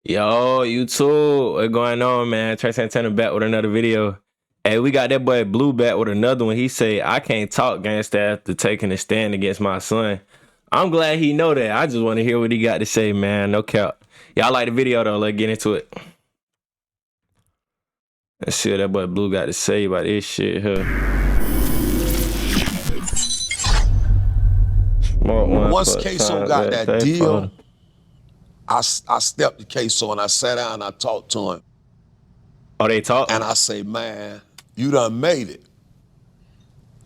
Yo, YouTube, what's going on, man? Trey Santana back with another video. Hey, we got that boy Blue back with another one. He say, I can't talk gangster after taking a stand against my son. I'm glad he know that. I just want to hear what he got to say, man. No cap. Y'all like the video, though. Let's get into it. Let's see what that boy Blue got to say about this shit here. Once KSOO got that deal, I stepped to KSOO and I sat down and I talked to him. Oh, they talk? And I say, man, you done made it.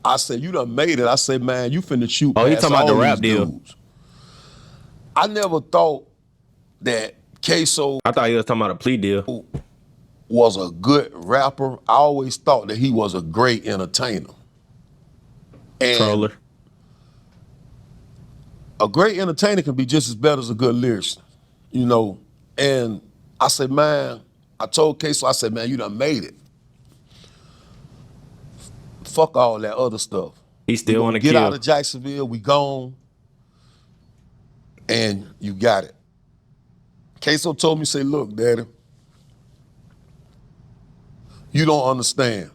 I said, you done made it. I say, man, you finna shoot past he talking about the rap deal. Dudes. I never thought that KSOO, I thought he was talking about a plea deal, was a good rapper. I always thought that he was a great entertainer. And troller. A great entertainer can be just as bad as a good lyricist, you know. And I said, man, I told KSOO, I said, man, you done made it. Fuck all that other stuff. He still want to get out of Jacksonville, we gone, and you got it. KSOO told me, say, look, daddy, you don't understand.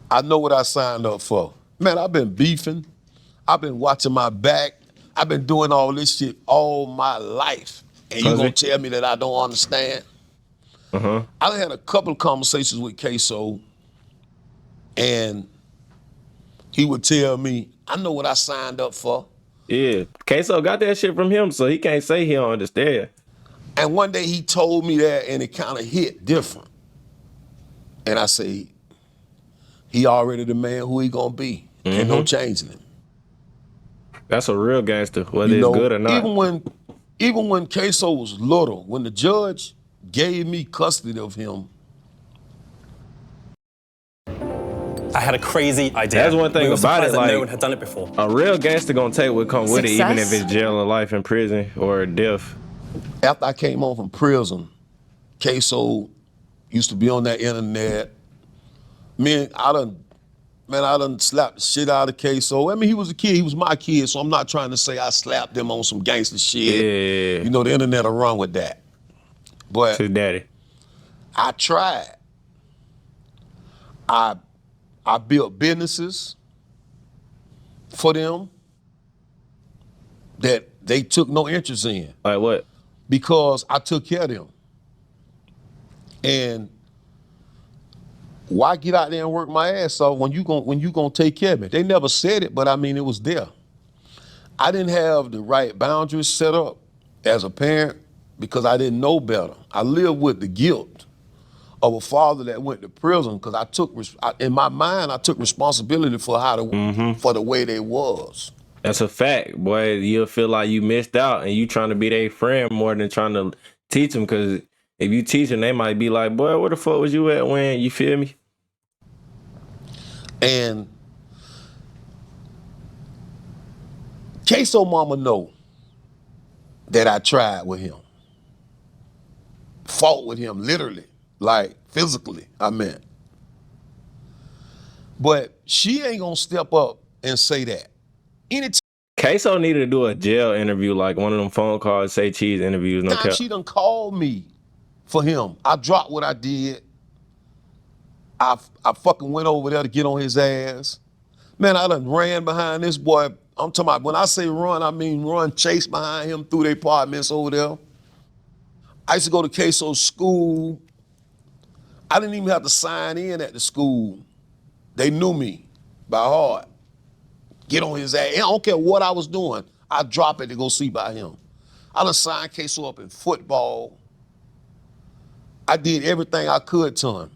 I know what I signed up for. Man, I've been beefing. I've been watching my back. I've been doing all this shit all my life. And you gonna tell me that I don't understand? I had a couple of conversations with KSOO, and he would tell me, I know what I signed up for. Yeah, KSOO got that shit from him, so he can't say he don't understand. And one day he told me that, and it kind of hit different. And I say, he already the man who he gonna be. Ain't no changing him. That's a real gangster, whether it's good or not. Even when KSOO was little, when the judge gave me custody of him, I had a crazy idea. That's one thing about it, like, no one had done it before. A real gangster gonna take what comes with it, even if it's jail or life in prison or death. After I came home from prison, KSOO used to be on that internet. I done slapped the shit out of KSOO. I mean, he was a kid, he was my kid, so I'm not trying to say I slapped him on some gangster shit. Yeah. You know, the internet will run with that. But to daddy, I tried. I built businesses for them that they took no interest in. Like what? Because I took care of them. And why get out there and work my ass off when you gonna take care of me? They never said it, but I mean, it was there. I didn't have the right boundaries set up as a parent because I didn't know better. I lived with the guilt of a father that went to prison because in my mind, I took responsibility for for the way they was. That's a fact, boy. You'll feel like you missed out and you trying to be their friend more than trying to teach them, because if you teach them, they might be like, boy, where the fuck was you at when, you feel me? And KSOO mama know that I tried with him. Fought with him, literally, like physically, I meant. But she ain't gonna step up and say that. KSOO needed to do a jail interview, like one of them phone calls, say cheese interviews. No cap. She done called me for him. I dropped what I did. I fucking went over there to get on his ass. Man, I done ran behind this boy. I'm talking about, when I say run, I mean run, chase behind him through the apartments over there. I used to go to KSOO school. I didn't even have to sign in at the school. They knew me by heart. Get on his ass. I don't care what I was doing. I drop it to go see by him. I done signed KSOO up in football. I did everything I could to him.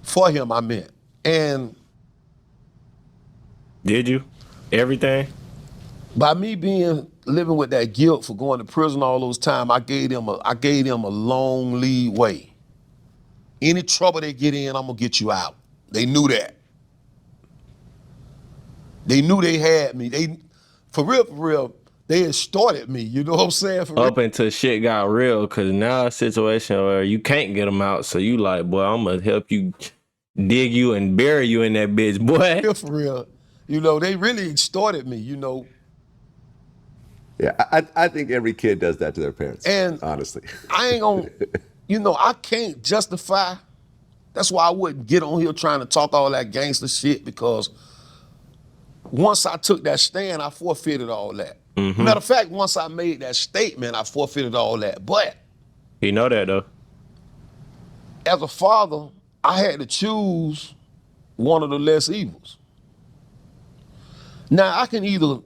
For him, I meant. And did you? Everything? By me living with that guilt for going to prison all those times, I gave them a long leeway. Any trouble they get in, I'm gonna get you out. They knew that. They knew they had me. For real, they had started me. You know what I'm saying? Up until shit got real, because now a situation where you can't get them out, so you like, boy, I'm gonna help you dig you and bury you in that bitch, boy. For real. You know, they really extorted me, you know. Yeah, I think every kid does that to their parents. And honestly, I ain't gonna, I can't justify. That's why I wouldn't get on here trying to talk all that gangster shit, because once I took that stand, I forfeited all that. Matter of fact, once I made that statement, I forfeited all that. But You know that though. as a father, I had to choose one of the less evils. Now I can either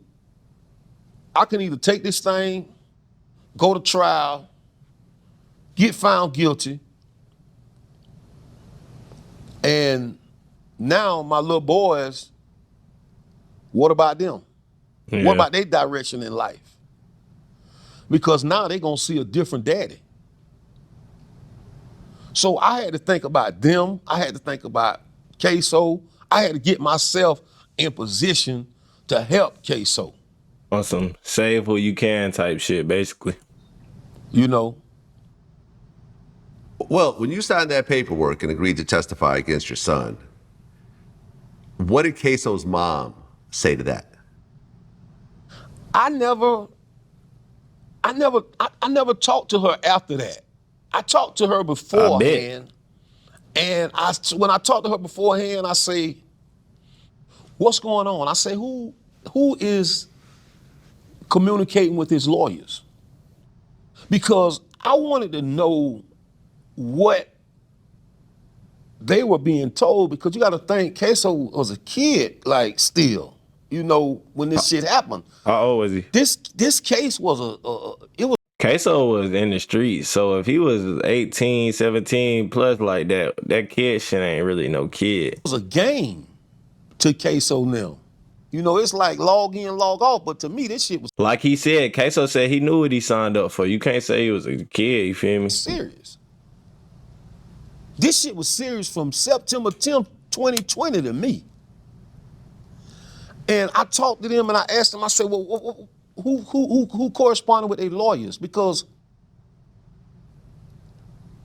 take this thing, go to trial, get found guilty, and now my little boys, what about them? Yeah. What about their direction in life? Because now they're gonna see a different daddy. So I had to think about them. I had to think about KSOO. I had to get myself in position to help KSOO. On some save who you can type shit, basically. You know, well, when you signed that paperwork and agreed to testify against your son, what did KSOO's mom say to that? I never talked to her after that. I talked to her beforehand, and when I talked to her beforehand, I say, "What's going on?" I say, "Who is communicating with his lawyers?" Because I wanted to know what they were being told. Because you got to think, KSOO was a kid, like still, when this shit happened. How old was he? This case was it was. KSOO was in the streets, so if he was 18, 17 plus like that kid shit ain't really no kid. It was a game to KSOO now. It's like log in, log off, but to me, this shit was Like he said, KSOO said he knew what he signed up for. You can't say he was a kid, you feel me? serious. This shit was serious from September 10th, 2020 to me. And I talked to them and I asked them, I said, well, who corresponded with their lawyers? Because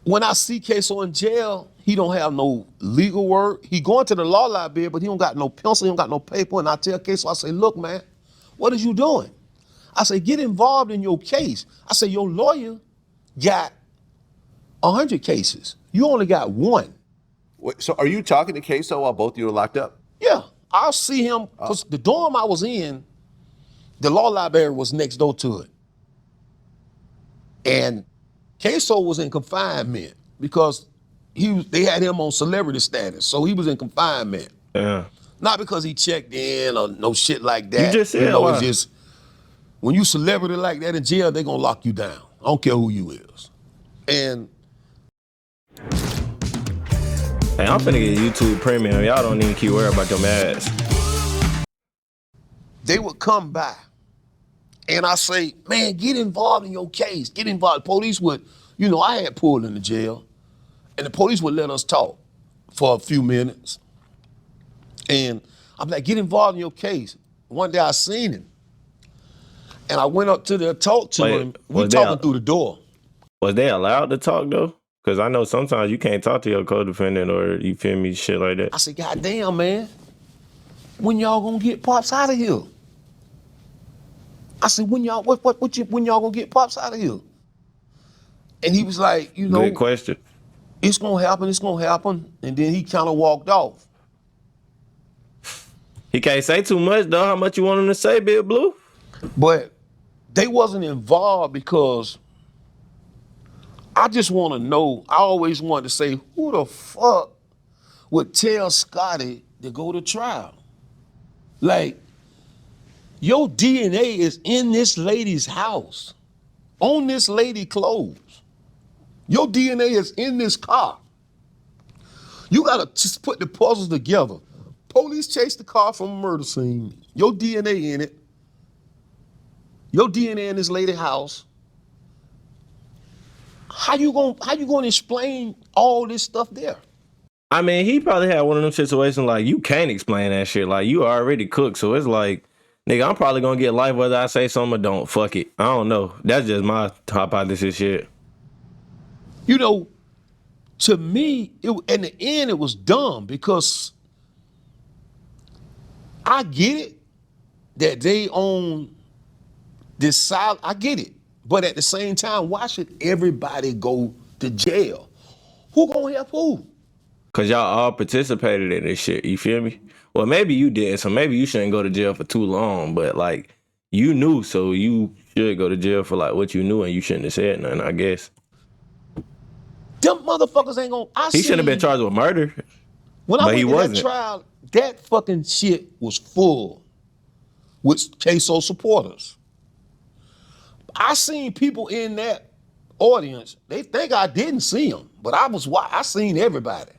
when I see KSOO in jail, he don't have no legal work. He going to the law library, but he don't got no pencil, he don't got no paper. And I tell KSOO, I say, look, man, what is you doing? I say, get involved in your case. I say, your lawyer got 100 cases. You only got one. Wait, so are you talking to KSOO while both of you are locked up? Yeah, I'll see him, because the dorm I was in, the law library was next door to it. And KSOO was in confinement because they had him on celebrity status, so he was in confinement. Yeah. Not because he checked in or no shit like that. You just said why. It's just, when you celebrity like that in jail, they gonna lock you down. I don't care who you is. And Hey, I'm finna get YouTube Premium. Y'all don't even keep worrying about them ads. they would come by and I say, man, get involved in your case. Get involved. Police would, I had pulled into jail, and the police would let us talk for a few minutes. And I'm like, get involved in your case. One day I seen him, and I went up to there, talked to him. We talking through the door. Was they allowed to talk though? Because I know sometimes you can't talk to your co-defendant or, you feel me, shit like that. I said, God damn, man, when y'all gonna get Pops out of here? I said, when y'all gonna get Pops out of here? And he was like, Good question. it's gonna happen. And then he kind of walked off. He can't say too much though. How much you want him to say, Big Blue? But they wasn't involved because I just want to know. I always wanted to say, who the fuck would tell Scotty to go to trial? Like, your DNA is in this lady's house, on this lady's clothes. Your DNA is in this car. You gotta just put the puzzles together. Police chased the car from a murder scene. Your DNA in it. Your DNA in this lady's house. How you gonna explain all this stuff there? I mean, he probably had one of them situations like you can't explain that shit. Like you already cooked, so it's like, nigga, I'm probably gonna get life whether I say something or don't. Fuck it. I don't know. That's just my hypothesis shit. To me, in the end, it was dumb because I get it that they own decide. I get it, but at the same time, why should everybody go to jail? Who gonna help who? Cause y'all all participated in this shit. You feel me? Well, maybe you did, so maybe you shouldn't go to jail for too long. But like, you knew, so you should go to jail for like what you knew, and you shouldn't have said nothing. I guess Them motherfuckers ain't gonna. he shouldn't have been charged with murder. When I But went he to wasn't. that trial, that fucking shit was full with KSOO supporters. I seen people in that audience. They think I didn't see them, but I seen everybody.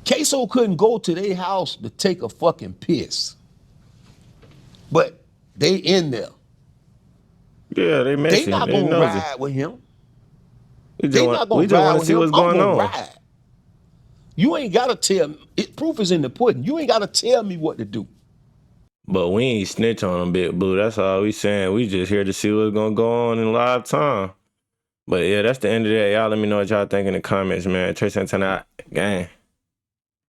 KSOO couldn't go to their house to take a fucking piss, but they in there. Yeah, they They messy. not They gonna nosy. ride with him. We They just not want gonna ride to with see him. what's I'm going gonna on. ride. You ain't gotta tell me. Proof is in the pudding. You ain't gotta tell me what to do. But we ain't snitch on them, Big Blue. That's all we saying. We just here to see what's gonna go on in live time. But yeah, that's the end of that. Y'all let me know what y'all think in the comments, man. Trey Santana, gang.